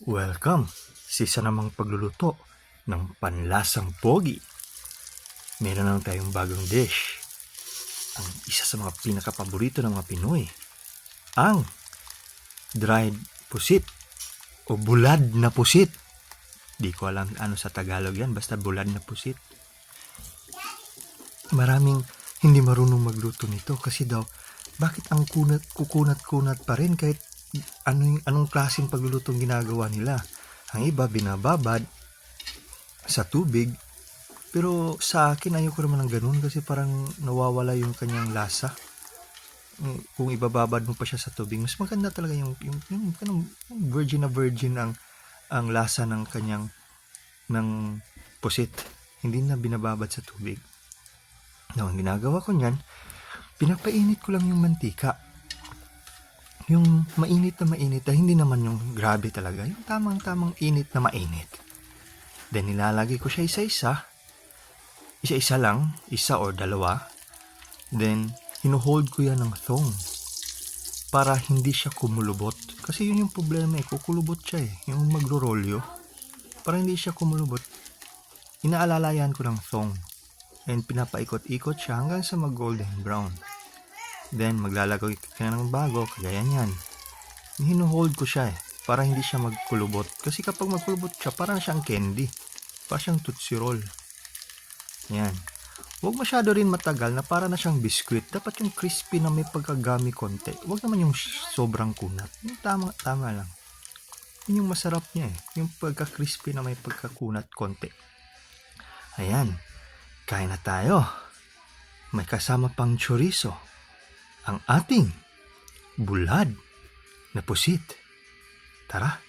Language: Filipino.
Welcome sa isa namang pagluluto ng panlasang pogi. Meron naman tayong bagong dish. Ang isa sa mga pinakapaborito ng mga Pinoy. Ang dried pusit o bulad na pusit. Di ko alam ano sa Tagalog yan, basta bulad na pusit. Maraming hindi marunong magluto nito kasi daw, bakit ang kukunat-kunat pa rin kahit anong klaseng paglulutong ginagawa nila. Ang iba binababad sa tubig, pero sa akin ayoko naman ng ganun kasi parang nawawala yung kanyang lasa. Kung ibababad mo pa siya sa tubig, mas maganda talaga yung virgin na virgin ang lasa ng kanyang ng pusit, hindi na binababad sa tubig. Ang ginagawa ko niyan, pinapainit ko lang yung mantika. Yung mainit na hindi naman yung grabe talaga. Yung tamang init na mainit. Then nilalagay ko siya isa-isa. Isa-isa lang, isa or dalawa. Then hinuhold ko yan ng thong para hindi siya kumulubot. Kasi yun yung problema kukulubot siya yung magro-rolyo. Para hindi siya kumulubot, inaalalayan ko ng thong. And pinapaikot-ikot siya hanggang sa mag-golden brown. Then maglalagay ka ng bago, kagaya niyan. Hinuhold ko siya para hindi siya magkulubot. Kasi kapag magkulubot siya, parang siyang candy. Parang siyang Tootsie Roll. Yan. Huwag masyado rin matagal na para na siyang biskuit. Dapat yung crispy na may pagkagami konti. Huwag naman yung sobrang kunat. Yung tama lang. Yun yung masarap niya yung pagka-crispy na may pagkakunat konti. Ayan. Kain na tayo. May kasama pang chorizo. Ang ating bulad na pusit. Tara!